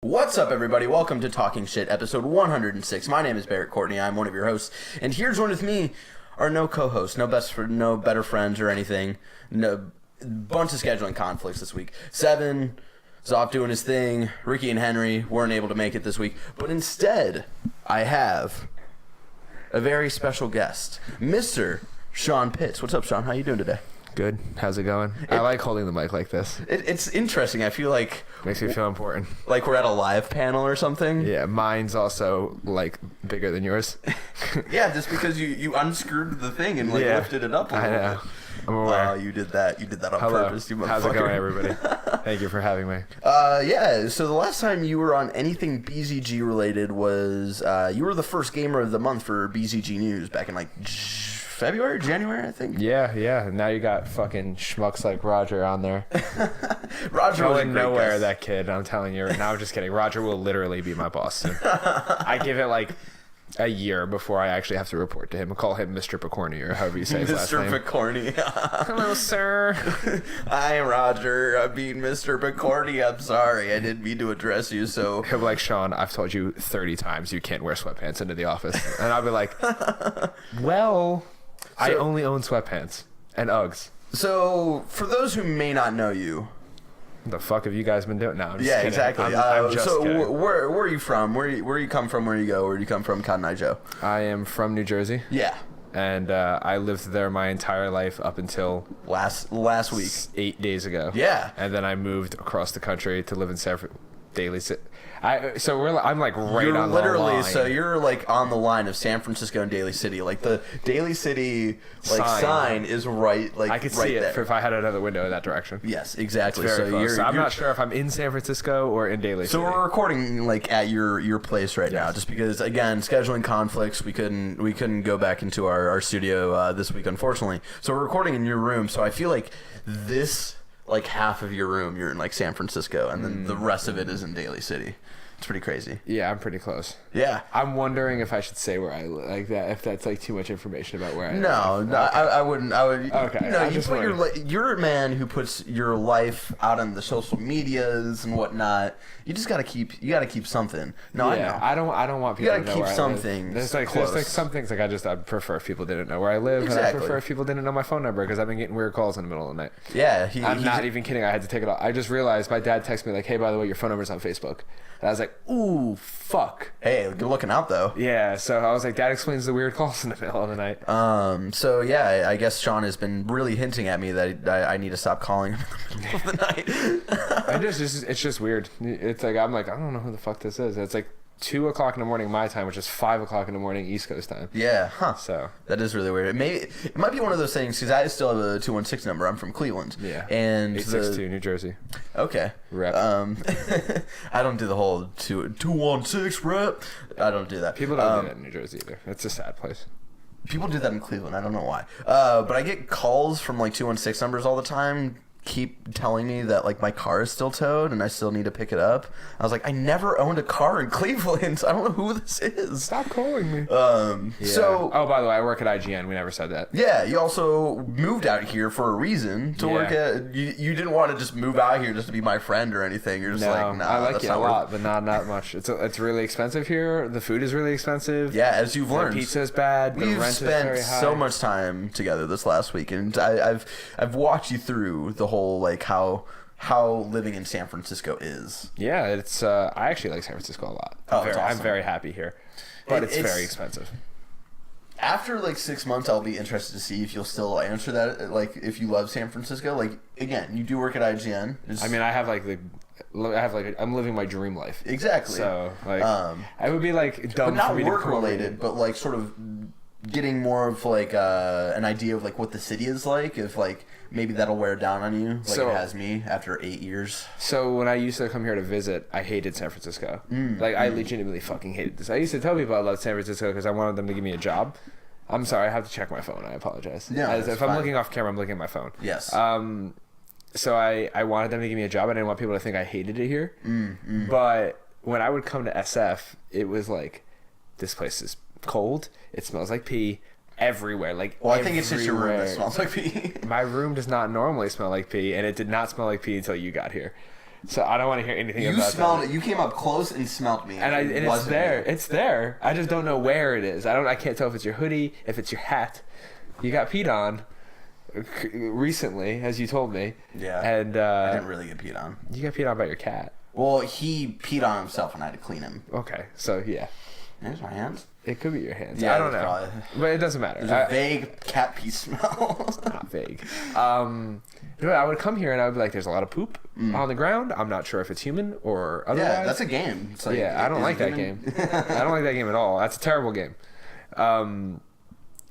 What's up, everybody? Welcome to Talking Shit, episode 106. My name is Barrett Courtney. I'm one of your hosts, and here joined with me are no co-hosts, no better friends or anything. No bunch of scheduling conflicts this week. Seven is off doing his thing. Ricky and Henry weren't able to make it this week, but instead, I have a very special guest, Mr. Sean Pitts. What's up, Sean? How you doing today? Good. How's it going? I like holding the mic like this. It's interesting. I feel like... Makes me feel important. Like we're at a live panel or something. Yeah, mine's also, like, bigger than yours. Yeah, just because you unscrewed the thing and, lifted it up a little bit. I'm aware. You did that. You did that on purpose, you motherfucker. How's it going, everybody? Thank you for having me. Yeah, so the last time you were on anything BZG related was... you were the first gamer of the month for BZG News back in, February, January, I think. Yeah. Now you got fucking schmucks like Roger on there. Roger was going nowhere, that kid. I'm telling you. No, I'm just kidding. Roger will literally be my boss soon. I give it a year before I actually have to report to him. I'll call him Mr. Picorni or however you say his last name. Mr. Picorni. Hello, sir. Hi, Roger. I mean, Mr. Picorni. I'm sorry. I didn't mean to address you so. He'll be like, Sean, I've told you 30 times you can't wear sweatpants into the office. And I'll be like, well... I only own sweatpants and Uggs. So, for those who may not know you... What the fuck have you guys been doing? No, I'm just kidding. Exactly. I'm just kidding. Where are you from? Where you come from? Where you go? Where do you come from, Cotton Eye Joe? I am from New Jersey. Yeah. And I lived there my entire life up until... Last week. 8 days ago. Yeah. And then I moved across the country to live in San Francisco. I'm like right you're on the literally line. So you're like on the line of San Francisco and Daly City. Like the Daly City sign is right I could right see it there. if I had another window in that direction. Yes, exactly. It's very close. So I'm not sure if I'm in San Francisco or in Daly City. So we're recording at your place right now, just because again scheduling conflicts. We couldn't go back into our studio this week, unfortunately. So we're recording in your room. So I feel like this. Half of your room you're in San Francisco, and then the rest of it is in Daly City. It's pretty crazy. Yeah, I'm pretty close. Yeah. I'm wondering if I should say where I live, like that, if that's too much information about where I live. No, I wouldn't. I would. Okay. No, you're a man who puts your life out on the social medias and whatnot. You just gotta keep something. No, yeah, I know. I don't want people to know where I live. You gotta keep something. There's some things I prefer if people didn't know where I live, exactly. and I prefer if people didn't know my phone number because I've been getting weird calls in the middle of the night. Yeah, I'm not even kidding. I had to take it off. I just realized my dad texted me hey, by the way, your phone number's on Facebook, and I was like, ooh, fuck. Hey, you're looking out though. Yeah, so I was like, that explains the weird calls in the middle of the night. So yeah, I guess Sean has been really hinting at me that I need to stop calling him in the middle of the night. It's just weird. It's I'm like, I don't know who the fuck this is. It's 2 o'clock in the morning my time, which is 5 o'clock in the morning East Coast time. Yeah, huh. So that is really weird. It might be one of those things because I still have a 216 number. I'm from Cleveland. Yeah. And 862 New Jersey. Okay. Rep. I don't do the whole 216 rep. I don't do that. People don't do that in New Jersey either. It's a sad place. People do that in Cleveland. I don't know why. But I get calls from 216 numbers all the time. Keep telling me that my car is still towed and I still need to pick it up. I was like, I never owned a car in Cleveland, so I don't know who this is. Stop calling me. Yeah. So by the way, I work at IGN. We never said that. Yeah, you also moved out here for a reason to work at. You didn't want to just move out here just to be my friend or anything. You're just nah. I like it a lot, but not much. It's really expensive here. The food is really expensive. Yeah, as you've learned, the pizza's bad. The rent is very high. We've spent so much time together this last week, and I've watched you through the whole how living in San Francisco is. Yeah, it's I actually like San Francisco a lot. I'm very happy here, but it's very expensive. After 6 months, I'll be interested to see if you'll still answer that. If you love San Francisco, again, you do work at IGN. I'm living my dream life. Exactly. So I would be dumb, but not for me work to related, but sort of getting more of an idea of what the city is like. If maybe that'll wear down on you, it has me after 8 years. So when I used to come here to visit, I hated San Francisco. I legitimately fucking hated this. I used to tell people I loved San Francisco because I wanted them to give me a job. I'm sorry, I have to check my phone. I apologize. Yeah, if I'm looking off camera, I'm looking at my phone. Yes. So I wanted them to give me a job. I didn't want people to think I hated it here. But when I would come to SF, it was this place is cold. It smells like pee. Everywhere, I think it's just your room that smells like pee. My room does not normally smell like pee, and it did not smell like pee until you got here. So I don't want to hear anything You about smelled that. it. You came up close and smelled me. And it's wasn't there. me. It's there. I just don't know where it is. I can't tell if it's your hoodie, if it's your hat. You got peed on recently, as you told me. Yeah. And I didn't really get peed on. you got peed on by your cat. Well, he peed on himself and I had to clean him. Okay, so yeah. There's my hands. It could be your hands. Yeah, I don't know. probably. But it doesn't matter. There's a vague cat pee smell. Not vague. I would come here and I would be like, there's a lot of poop on the ground. I'm not sure if it's human or otherwise. Yeah, that's a game. It's like, I don't like that game. I don't like that game at all. That's a terrible game. But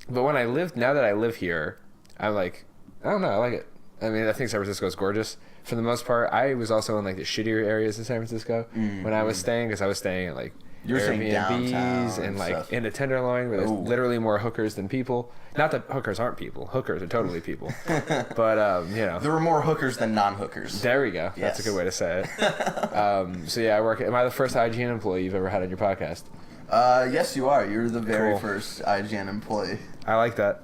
now that I live here, I'm like, I don't know, I like it. I mean, I think San Francisco is gorgeous. For the most part, I was also in like the shittier areas in San Francisco when I was staying, because I was staying at like You were staying Airbnbs downtown and like stuff. in a Tenderloin where there's Ooh. literally more hookers than people. Not that hookers aren't people. Hookers are totally people. But, There were more hookers than non-hookers. there we go. That's a Yes. good way to say it. So yeah, am I the first IGN employee you've ever had on your podcast? Yes, you are. You're the very Cool. first IGN employee. I like that.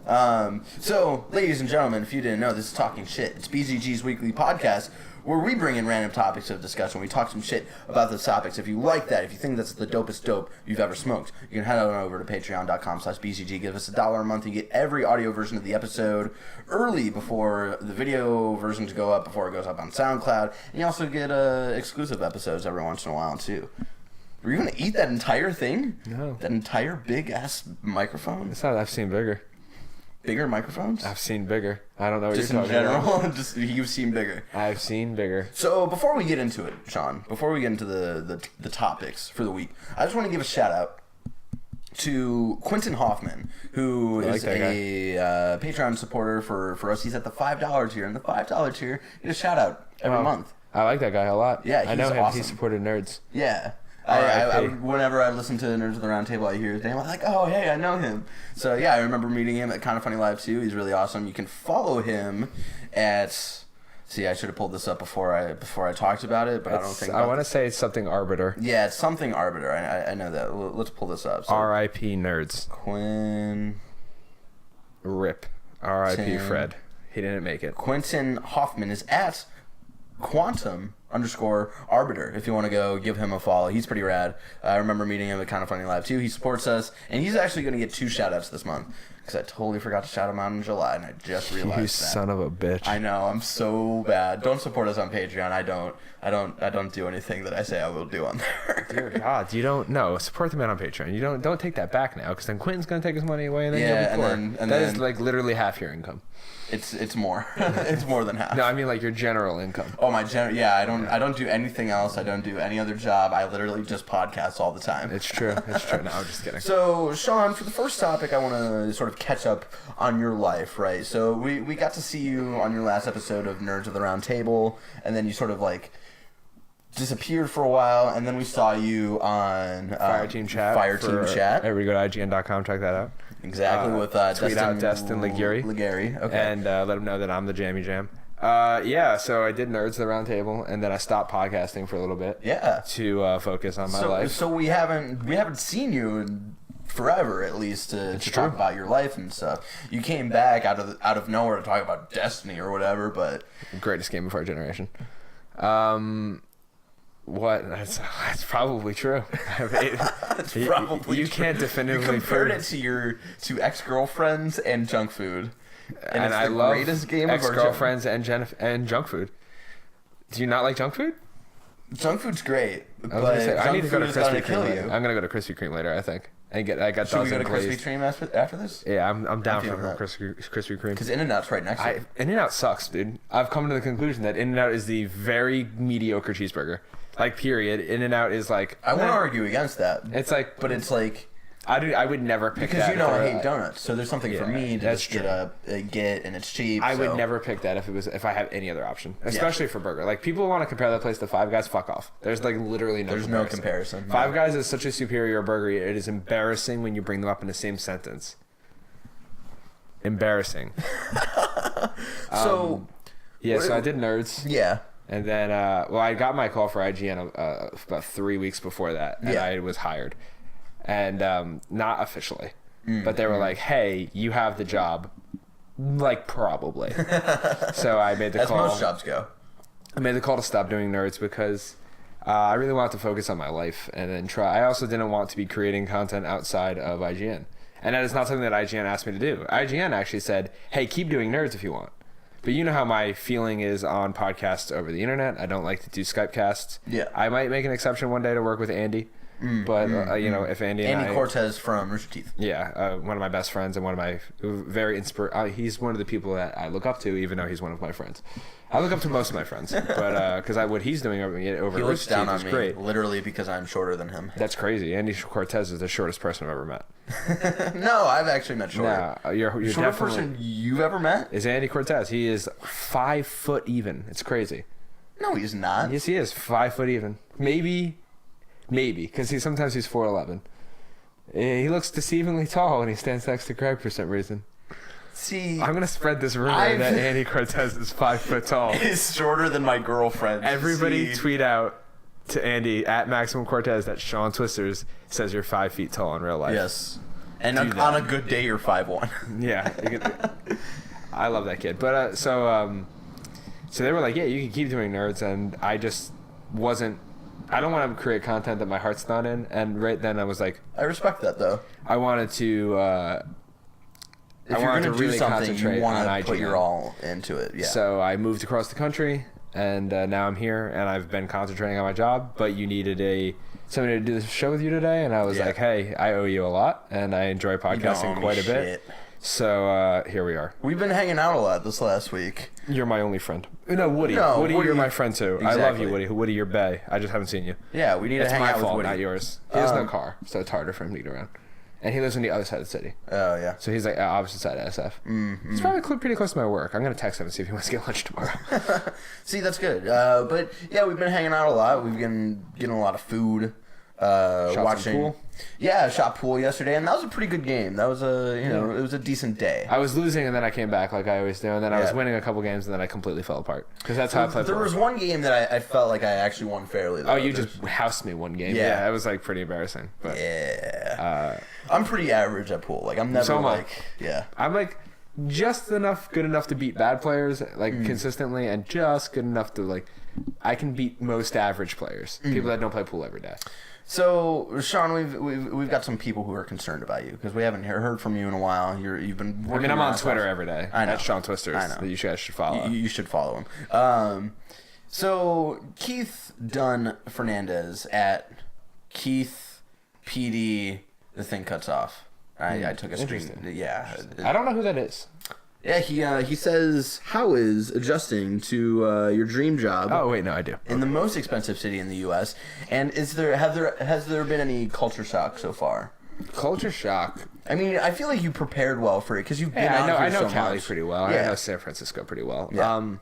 So, ladies and gentlemen, if you didn't know, this is Talking Shit. It's BZG's weekly podcast where we bring in random topics of discussion. We talk some shit about those topics. If you like that, if you think that's the dopest dope you've ever smoked, you can head on over to patreon.com/BZG. Give us $1 a month. You get every audio version of the episode early before the video versions go up, before it goes up on SoundCloud. And you also get exclusive episodes every once in a while, too. Were you going to eat that entire thing? No. That entire big-ass microphone? It's not, I've seen bigger. Bigger microphones? I've seen bigger. I don't know what Just you're in talking general? about. Just you've seen bigger. I've seen bigger. So before we get into it, Sean, before we get into the topics for the week, I just want to give a shout out to Quentin Hoffman, who I like is that a Patreon supporter for us. He's at the $5 tier, and the $5 tier get a shout out every Wow. month. I like that guy a lot. Yeah, I know he's him. awesome. He supported nerds. Yeah. R.I.P. Whenever I listen to Nerds of the Round Table, I hear his name. I'm like, oh, hey, I know him. So, yeah, I remember meeting him at Kinda Funny Live, too. He's really awesome. You can follow him at... See, I should have pulled this up before I talked about it, but I don't think... I want to say it's something Arbiter. Yeah, it's something Arbiter. I know that. Let's pull this up. So, R.I.P. nerds. RIP. R.I.P. Tim. Fred. He didn't make it. Quentin Hoffman is at Quantum_Arbiter if you want to go give him a follow. He's pretty rad. I remember meeting him at Kinda Funny Live too. He supports us, and he's actually going to get 2 shout-outs this month because I totally forgot to shout him out in July, and I just realized You that. son of a bitch. I know, I'm so bad. Don't support us on Patreon. I don't do anything that I say I will do on there. Dear God, you don't know. Support the man on Patreon. You don't take that back now, because then Quentin's gonna take his money away, and then Yeah, you'll be poor. and That is then- like literally half your income. It's more. It's more than half. No, I mean like your general income. Oh, my yeah, I don't do anything else. I don't do any other job. I literally just podcast all the time. It's true. It's true. No, I'm just kidding. So, Sean, for the first topic, I want to sort of catch up on your life, right? So we got to see you on your last episode of Nerds of the Round Table, and then you sort of like disappeared for a while, and then we saw you on Fire Team Chat. Everybody go to IGN.com, check that out. Exactly, with tweet out Destin Liguri. Okay. And let him know that I'm the Jammy Jam. Yeah, so I did Nerds of the Round Table, and then I stopped podcasting for a little bit. Yeah. To focus on my life. So we haven't seen you in forever, at least, to talk about your life and stuff. You came back out of nowhere to talk about Destiny or whatever, but Greatest game of our generation. What? That's probably true. it's probably you true. can't definitively You compared prove it to ex-girlfriends and junk food, and it's I the love greatest game of our ex-girlfriends and junk food. Do you not like junk food? Junk food's great, I but was gonna say, I junk need to go to food is gonna Krispy Kreme kill later. you. I'm gonna go to Krispy Kreme later, I think. I got Should we go dozen to Krispy glazed. Kreme after this? Yeah, I'm down for feeling that. Krispy Kreme. Because In-N-Out's right next to it. In-N-Out sucks, dude. I've come to the conclusion that In-N-Out is the very mediocre cheeseburger. Like, period. In-N-Out is like... I won't argue against that. It's like... But it's like... I would never pick Because that. you know if I hate donuts, so there's something for Yeah, me to that's just get and it's cheap. I would so- never pick that if I have any other option, especially for burger. Like, people want to compare that place to Five Guys. Fuck off. There's like literally no. There's no comparison. Five Guys is such a superior burger. It is embarrassing when you bring them up in the same sentence. Embarrassing. So Yeah. So I did Nerds, yeah, and then I got my call for IGN about 3 weeks before that, and Yeah. I was hired, and not officially, but they were like, "Hey, you have the job." Like, probably. So I made the as call. most jobs go. I made the call to stop doing nerds because I really wanted to focus on my life and then try. I also didn't want to be creating content outside of IGN. And that is not something that IGN asked me to do. IGN actually said, hey, keep doing nerds if you want. But you know how my feeling is on podcasts over the internet. I don't like to do Skype casts. Yeah. I might make an exception one day to work with Andy. But, you know, if Andy and Andy Cortez from Rooster Teeth. Yeah, one of my best friends and one of my very he's one of the people that I look up to, even though he's one of my friends. I look up to most of my friends, but because what he's doing over He at looks Rooster down Teeth on is me, great. literally because I'm shorter than him. That's crazy. Andy Cortez is the shortest person I've ever met. No, I've actually met shorter. Nah, you're Shortest definitely person you've ever met? is Andy Cortez. He is 5 foot even. It's crazy. No, he's not. Yes, he is 5 foot even. Maybe, because sometimes he's 4'11". He looks deceivingly tall when he stands next to Greg for some reason. See, I'm gonna spread this rumor that Andy Cortez is 5 foot tall. He's shorter than my girlfriend. Everybody tweet out to Andy at Maximum Cortez that Sean Twisters says you're 5 feet tall in real life. Yes. And Do on a good day, you're 5'1". Yeah. I love that kid. But so they were like, yeah, you can keep doing nerds, and I just wasn't. I don't want to create content that my heart's not in. And right then I was like, I respect that though. I wanted to. If you're going to do really something, concentrate you want on to put IGN. your all into it. Yeah. So I moved across the country, and now I'm here, and I've been concentrating on my job. But you needed somebody to do this show with you today, and I was like, hey, I owe you a lot, and I enjoy podcasting quite a bit. So here we are. We've been hanging out a lot this last week. You're my only friend. No, Woody. No, Woody, you're my friend too. Exactly. I love you, Woody. Woody, you're bae. I just haven't seen you. Yeah, we need to hang my out fault, with Woody. not yours. He has no car, so it's harder for him to get around. And he lives on the other side of the city. Oh, yeah. So he's like opposite side of SF. Mm-hmm. He's probably pretty close to my work. I'm going to text him and see if he wants to get lunch tomorrow. See, that's good. But, yeah, we've been hanging out a lot. We've been getting a lot of food. Watching pool? Yeah, shot pool yesterday, and that was a pretty good game. That was it was a decent day. I was losing, and then I came back like I always do, and then I was winning a couple games, and then I completely fell apart. Because that's how I play There pool. was one game that I felt like I actually won fairly, though. Oh, you just housed me one game. Yeah. Yeah, that was like pretty embarrassing. But Yeah. I'm pretty average at pool. Like, I'm never So am I. like... Yeah. I'm like just good enough to beat bad players like consistently, and just good enough to like I can beat most average players, people that don't play pool every day. So, Sean, we've got some people who are concerned about you because we haven't heard from you in a while. You've been working. I mean, I'm on around Twitter stuff. every day. I know. That's Sean Twisters. I know. That you guys should follow. You should follow him. So Keith Dunn Fernandez at Keith PD. The thing cuts off. I took a screen. Yeah. I don't know who that is. Yeah. He says, "How is adjusting to your dream job?" Oh wait, no, I do. In the most expensive city in the U.S. And has there been any culture shock so far? Culture shock. I mean, I feel like you prepared well for it because you've been Yeah, out I here know so Cali much. pretty well. Yeah. I know San Francisco pretty well. Yeah.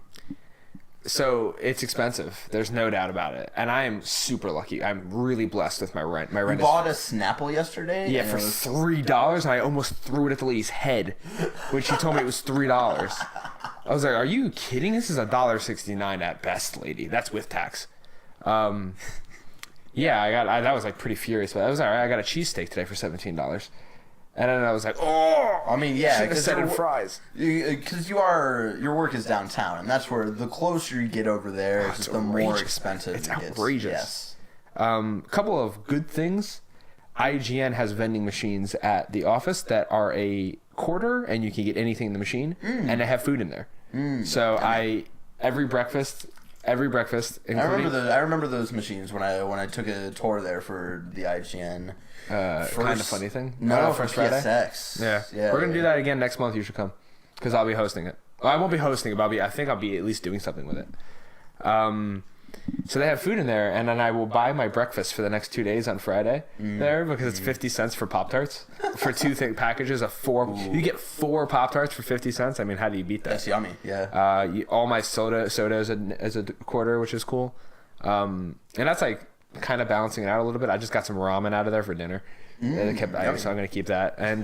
So it's expensive. There's no doubt about it. And I am super lucky. I'm really blessed with my rent. My rent We bought a Snapple yesterday. yeah, and for it was- $3, and I almost threw it at the lady's head when she told me it was $3. I was like, "Are you kidding? This is $1.69 at best, lady. That's with tax." Yeah, that was like pretty furious, but I was all right. I got a cheesesteak today for $17, and then I was like, "Oh, I mean, yeah, should have said in fries." Because your work is downtown, and that's where the closer you get over there, it's the more outrageous. expensive It's it gets. outrageous. Yes. Couple of good things. IGN has vending machines at the office that are a quarter, and you can get anything in the machine, and they have food in there. So every breakfast, including, I remember those machines when I took a tour there for the IGN. kind of funny thing. No, for First Friday. PSX. Yeah, we're gonna do that again next month. You should come, because I'll be hosting it. Well, I won't be hosting it, but I think I'll be at least doing something with it. So they have food in there, and then I will buy my breakfast for the next 2 days on Friday there, because it's 50 cents for Pop-Tarts for two packages of 4. You get 4 Pop-Tarts for 50 cents. I mean, how do you beat that? That's yummy. Yeah. All my soda as a quarter, which is cool. And that's like kind of balancing it out a little bit. I just got some ramen out of there for dinner. So I'm going to keep that. And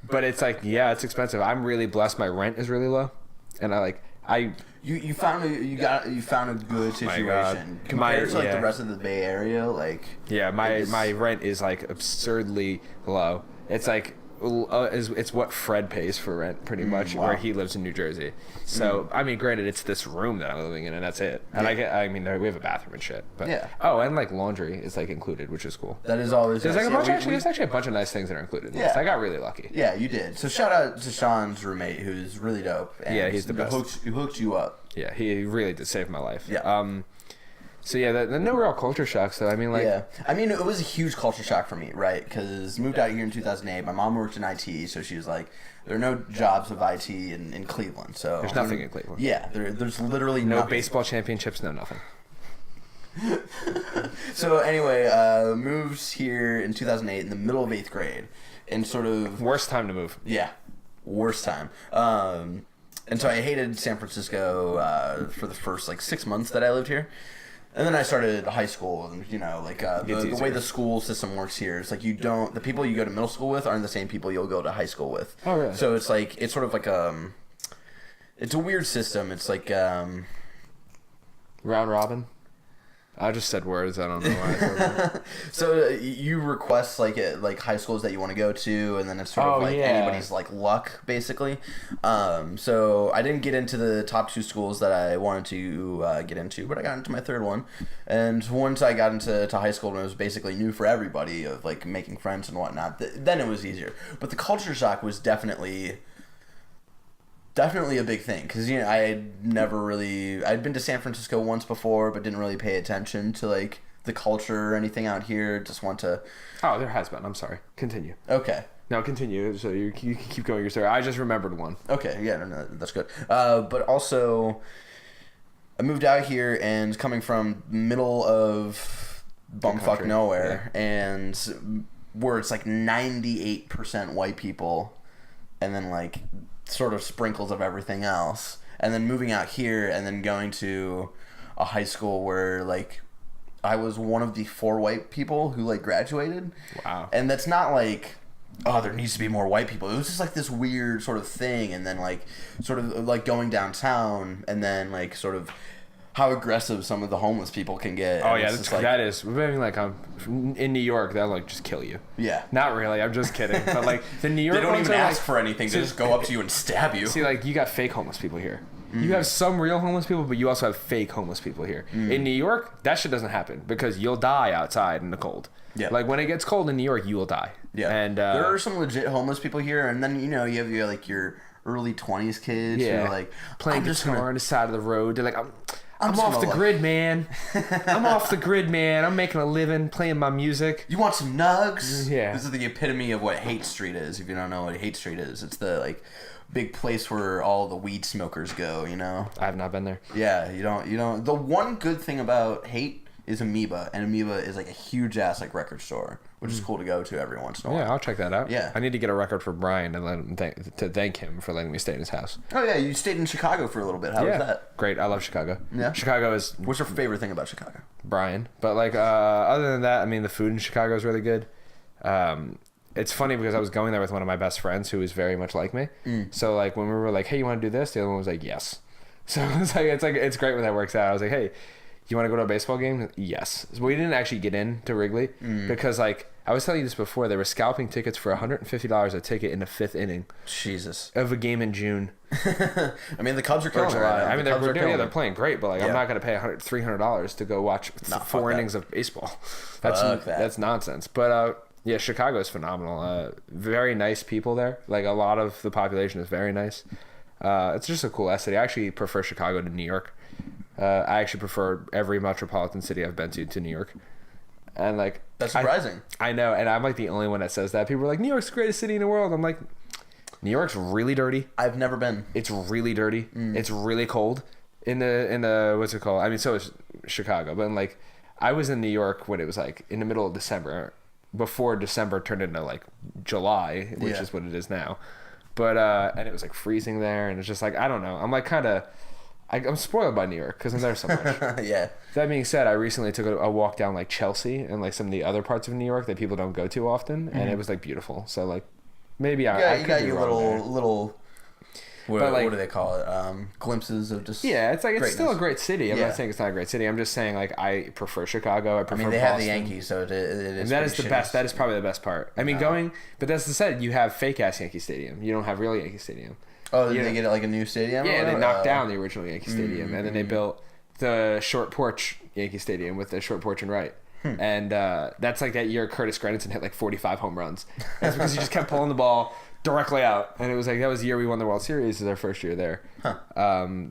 but it's like, yeah, it's expensive. I'm really blessed. My rent is really low, and You found a good situation compared to like the rest of the Bay Area. Like my rent is like absurdly low. It's like it's what Fred pays for rent, pretty much, where he lives in New Jersey. So I mean, granted, it's this room that I'm living in, and that's it. And I mean, we have a bathroom and shit. But and like laundry is like included, which is cool. That is always there's like a bunch. There's actually a bunch of nice things that are included. Yeah, I got really lucky. Yeah, you did. So shout out to Sean's roommate, who's really dope. And he's the best. Who hooked you up? Yeah, he really did save my life. Yeah. So yeah, the no real culture shocks though. I mean, like, I mean, it was a huge culture shock for me, right? Because moved out here in 2008. My mom worked in IT, so she was like, "There are no jobs of IT in Cleveland." So there's nothing in Cleveland. Yeah, there's literally no nothing. Baseball championships, no nothing. So anyway, moves here in 2008 in the middle of 8th grade, and sort of worst time to move. Yeah, worst time. And so I hated San Francisco for the first like 6 months that I lived here. And then I started high school, and the way the school system works here is like the people you go to middle school with aren't the same people you'll go to high school with. Oh really? So it's sort of like it's a weird system. It's like round robin. I just said words. I don't know why I said that. So you request like high schools that you want to go to, and then it's sort of like anybody's like luck basically. So I didn't get into the top 2 schools that I wanted to get into, but I got into my third one. And once I got into high school, and it was basically new for everybody of like making friends and whatnot, then it was easier. But the culture shock was definitely a big thing, because I'd been to San Francisco once before, but didn't really pay attention to like the culture or anything out here. Just want to there has been. I'm sorry, continue. Okay, no, continue, so you can keep going your story. I just remembered one. Okay, yeah, no, that's good. But also I moved out here, and coming from middle of bumfuck nowhere, and where it's like 98% white people, and then like sort of sprinkles of everything else, and then moving out here, and then going to a high school where like I was one of the 4 white people who like graduated. Wow. And that's not like, oh, there needs to be more white people. It was just like this weird sort of thing, and then like sort of like going downtown, and then like sort of how aggressive some of the homeless people can get. Oh yeah, that is. I mean, like in New York, they'll like just kill you. Yeah. Not really. I'm just kidding. But like the New York, they don't even ask like, for anything. They just go up to you and stab you. See, like you got fake homeless people here. Mm. You have some real homeless people, but you also have fake homeless people here. Mm. In New York, that shit doesn't happen because you'll die outside in the cold. Yeah. Like when it gets cold in New York, you will die. Yeah. And there are some legit homeless people here, and then you have your early 20s kids who are like playing guitar on the side of the road. They're like, I'm off the grid, man. I'm off the grid, man. I'm making a living playing my music. You want some nugs? Yeah. This is the epitome of what Hate Street is. If you don't know what Hate Street is, it's the like big place where all the weed smokers go. I have not been there. Yeah, you don't. The one good thing about Hate is Amoeba, and Amoeba is like a huge ass like record store, which is cool to go to every once in a while. Yeah, I'll check that out. Yeah, I need to get a record for Brian and let him thank him for letting me stay in his house. Oh yeah, you stayed in Chicago for a little bit. How was that? Great, I love Chicago. Yeah, Chicago is. What's your favorite thing about Chicago? Brian, but like other than that, I mean the food in Chicago is really good. It's funny because I was going there with one of my best friends who is very much like me. So like when we were like, hey, you want to do this? The other one was like, yes. So it's great when that works out. I was like, hey, you want to go to a baseball game? Yes. So we didn't actually get into Wrigley because like I was telling you this before, they were scalping tickets for $150 a ticket in the 5th inning. Jesus. Of a game in June. I mean, the Cubs are killing it right now. I mean, they're playing great, but like I'm not going to pay $300 to go watch 4 innings of baseball. That's nonsense. But yeah, Chicago is phenomenal. Very nice people there. Like a lot of the population is very nice. It's just a cool city. I actually prefer Chicago to New York. I actually prefer every metropolitan city I've been to New York. And like that's surprising. I know, and I'm like the only one that says that. People are like, New York's the greatest city in the world. I'm like, New York's really dirty. I've never been. It's really dirty. It's really cold. In the what's it called? I mean, so is Chicago, but like I was in New York when it was like in the middle of December, before December turned into like July, which is what it is now. But and it was like freezing there, and it's just like I don't know. I'm like I'm spoiled by New York because I'm there so much. Yeah. That being said, I recently took a walk down like Chelsea and like some of the other parts of New York that people don't go to often, and it was like beautiful. So like maybe I got your little What do they call it? Glimpses of just it's like greatness. It's still a great city. I'm not saying it's not a great city. I'm just saying like I prefer Chicago. I prefer. They Boston. have the Yankees, so it is. And that is the best. That is probably the best part. I mean, but that's the said. You have fake ass Yankee Stadium. You don't have real Yankee Stadium. Oh, did they get like a new stadium? Yeah, they knocked down the original Yankee Stadium, and then they built the short porch Yankee Stadium with the short porch and right. And that's like that year Curtis Granderson hit like 45 home runs. That's because he just kept pulling the ball directly out, and it was like that was the year we won the World Series. Is our first year there. One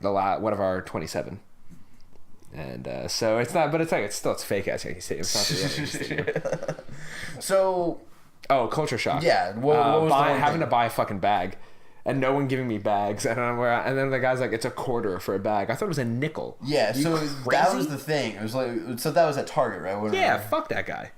of our 27. And so it's not, but it's like it's fake ass Yankee Stadium. It's not the real Yankee Stadium. So, culture shock. Yeah, what was having to buy a fucking bag, and no one giving me bags, and and then the guy's like, it's $0.25 for a bag. I thought it was a nickel. Yeah, so that was the thing. It was like, so that was at Target, right? Yeah, fuck that guy.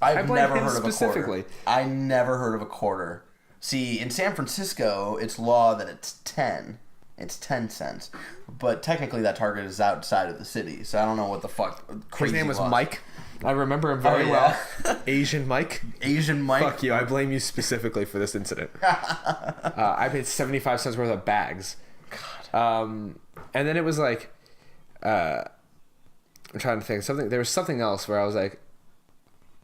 I've never heard of a quarter. I never heard of a quarter. See, in San Francisco, it's law that it's 10. It's 10 cents. But technically that Target is outside of the city, so I don't know what the fuck crazy His name was laws. Mike. I remember him very well. Asian Mike. Asian Mike. Fuck you. I blame you specifically for this incident. I paid 75 cents worth of bags. God. And then it was like, I'm trying to think something. There was something else where I was like,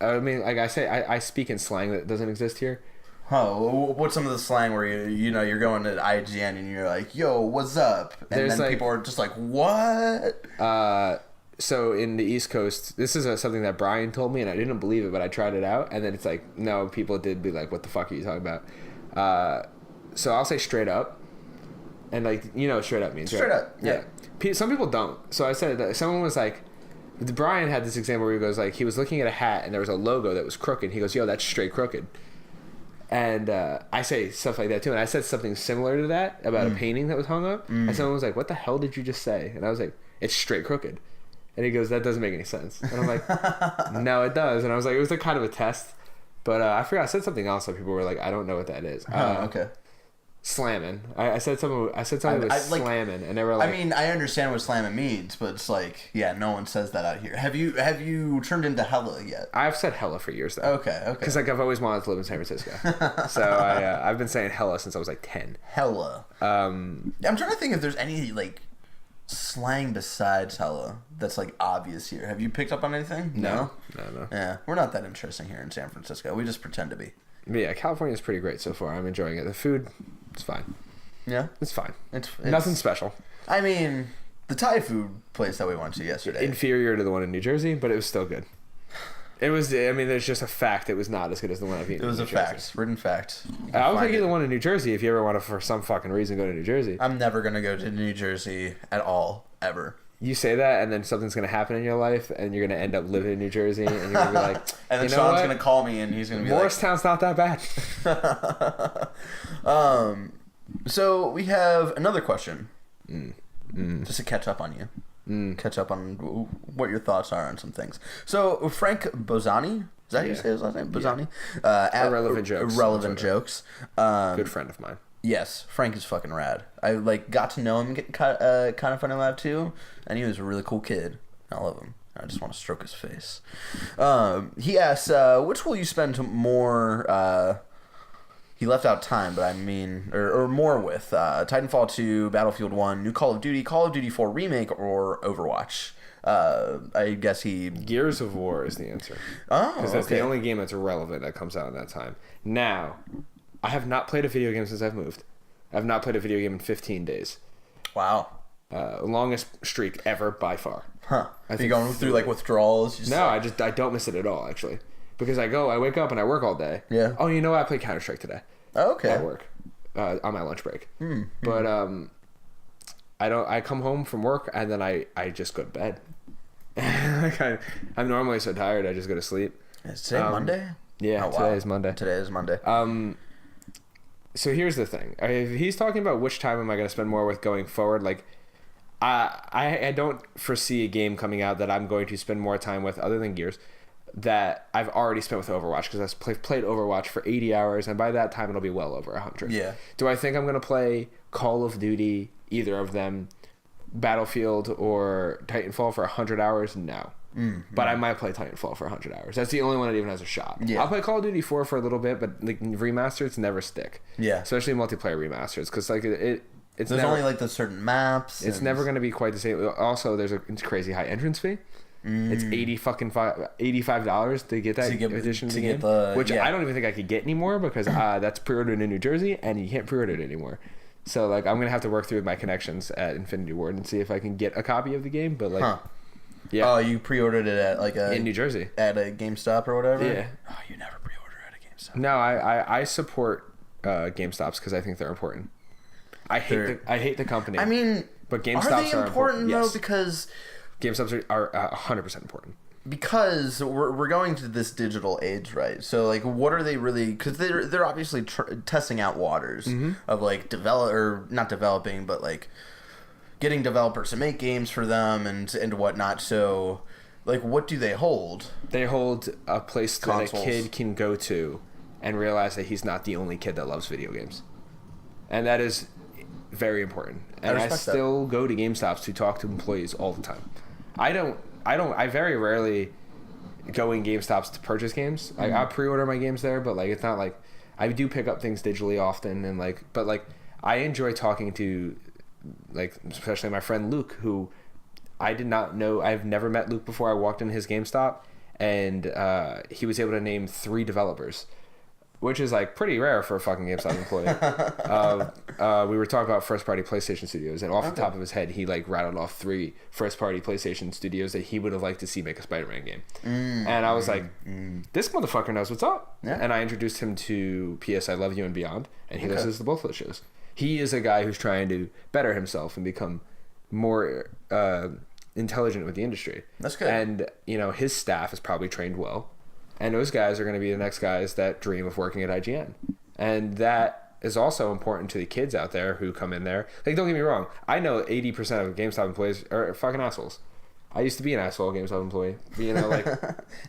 I mean, like I say, I speak in slang that doesn't exist here. Oh, what's some of the slang where you're going to IGN and you're like, yo, what's up? And then like, people are just like, what? So in the East Coast, this is something that Brian told me, and I didn't believe it, but I tried it out, and then it's like, no, people did be like, what the fuck are you talking about? So I'll say straight up, and like, what straight up means, straight right? up, yeah. Some people don't. So I said that someone was like, Brian had this example where he goes like, he was looking at a hat, and there was a logo that was crooked. He goes, yo, that's straight crooked. And I say stuff like that too, and I said something similar to that about a painting that was hung up, and someone was like, what the hell did you just say? And I was like, it's straight crooked. And he goes, that doesn't make any sense. And I'm like, no, it does. And I was like, it was like kind of a test. But I forgot. I said something else that people were like, I don't know what that is. Okay. Slamming. I said something with slamming, and they were like, I mean, I understand what slamming means, but it's like, yeah, no one says that out here. Have you turned into hella yet? I've said hella for years though. Okay. Because like I've always wanted to live in San Francisco, so I've been saying hella since I was like 10. Hella. I'm trying to think if there's any like slang besides hella that's like obvious here. Have you picked up on anything? No. Yeah, we're not that interesting here in San Francisco. We just pretend to be. But yeah, California is pretty great so far. I'm enjoying it. The food, it's fine. Yeah, it's fine. It's nothing special. I mean, the Thai food place that we went to yesterday, inferior to the one in New Jersey, but it was still good. It was. I mean, there's just a fact. It was not as good as the one I've eaten. It was a fact, written fact. I would take you the one in New Jersey if you ever want to, for some fucking reason, go to New Jersey. I'm never gonna go to New Jersey at all, ever. You say that, and then something's gonna happen in your life, and you're gonna end up living in New Jersey, and you're gonna be like, and then Sean's gonna call me, and he's gonna be Morristown's not that bad. So we have another question, just to catch up on you. Catch up on what your thoughts are on some things. So Frank Bozani, is that how you say his last name? Bozani? Yeah. Irrelevant Jokes. Good friend of mine. Yes, Frank is fucking rad. I like got to know him kind of funny live too, and he was a really cool kid. I love him. I just want to stroke his face. He asks, which will you spend more... he left out time, but I mean... Or more with. Titanfall 2, Battlefield 1, New Call of Duty, Call of Duty 4 Remake, or Overwatch. I guess he... Gears of War is the answer. Oh, because that's the only game that's relevant that comes out in that time. Now, I have not played a video game since I've moved. I've not played a video game in 15 days. Wow. Longest streak ever by far. Huh. Are you going through like withdrawals? No, I don't miss it at all actually, because I wake up and I work all day. Yeah. Oh, you know what? I played Counter-Strike today. Oh, okay. At work, on my lunch break. But I come home from work and then I just go to bed. I'm normally so tired I just go to sleep. Is today Monday? Yeah, today is Monday. Today is Monday. So here's the thing. If he's talking about which time am I going to spend more with going forward, like I don't foresee a game coming out that I'm going to spend more time with other than Gears that I've already spent with Overwatch, because I've played Overwatch for 80 hours and by that time it'll be well over 100. Yeah. Do I think I'm going to play Call of Duty, either of them, Battlefield or Titanfall for 100 hours? No. But I might play Titanfall for 100 hours. That's the only one that even has a shot. Yeah. I'll play Call of Duty 4 for a little bit, but like remasters never stick. Yeah. Especially multiplayer remasters, because like it's There's never, only like the certain maps. it's never going to be quite the same. Also, there's a crazy high entrance fee. It's $85 to get that edition of the game, which I don't even think I could get anymore because that's pre-ordered in New Jersey and you can't pre-order it anymore. So like I'm gonna have to work through my connections at Infinity Ward and see if I can get a copy of the game. But like, Oh, you pre-ordered it at like in New Jersey at a GameStop or whatever. Yeah. Oh, you never pre-order at a GameStop. No, I support GameStops because I think they're important. I hate the company. I mean, but GameStops are they important though? Yes. Because GameStops are 100% important. Because we're going to this digital age, right? So like, what are they really? Because they're obviously testing out waters of like not developing, but like getting developers to make games for them and whatnot. So like, what do they hold? They hold a place Consoles. that a kid can go to and realize that he's not the only kid that loves video games, and that is very important. And I still go to GameStops to talk to employees all the time. I very rarely go in GameStops to purchase games. Like I pre-order my games there, but like it's not like I do pick up things digitally often and like, but like I enjoy talking to like especially my friend Luke, who I did not know. I've never met Luke before I walked in his GameStop, and he was able to name 3 developers, which is like pretty rare for a fucking GameStop employee. We were talking about first-party PlayStation studios, and off the top of his head, he like rattled off 3 first-party PlayStation studios that he would have liked to see make a Spider-Man game. And I was like, this motherfucker knows what's up. Yeah. And I introduced him to PS I Love You and Beyond, and he listens to both of those shows. He is a guy who's trying to better himself and become more intelligent with the industry. That's good. And you know his staff is probably trained well. And those guys are going to be the next guys that dream of working at IGN. And that is also important to the kids out there who come in there. Like, don't get me wrong. I know 80% of GameStop employees are fucking assholes. I used to be an asshole GameStop employee. You know, like...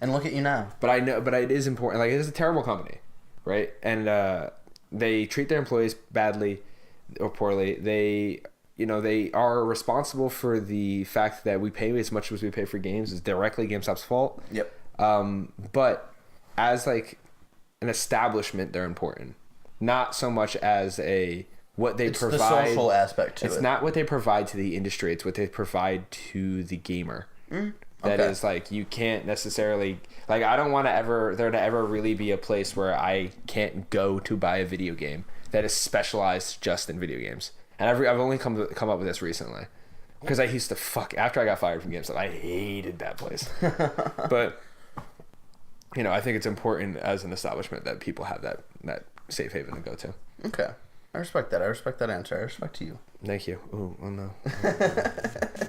And look at you now. But I know, but it is important. Like, it is a terrible company, right? And they treat their employees badly or poorly. They are responsible for the fact that we pay as much as we pay for games. Is directly GameStop's fault. Yep. But as like an establishment, they're important. Not so much as what they provide. It's the social aspect to it. It's not what they provide to the industry. It's what they provide to the gamer. That is like, you can't necessarily, like, I don't want there to ever really be a place where I can't go to buy a video game that is specialized just in video games. And I've only come up with this recently. Because I used to after I got fired from GameStop, I hated that place. But, you know, I think it's important as an establishment that people have that safe haven to go to. Okay. I respect that. I respect that answer. I respect you. Thank you. Ooh, oh no.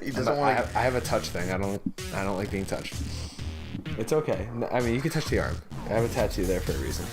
He doesn't want to... I have a touch thing. I don't like being touched. It's okay. I mean, you can touch the arm. I have a tattoo there for a reason.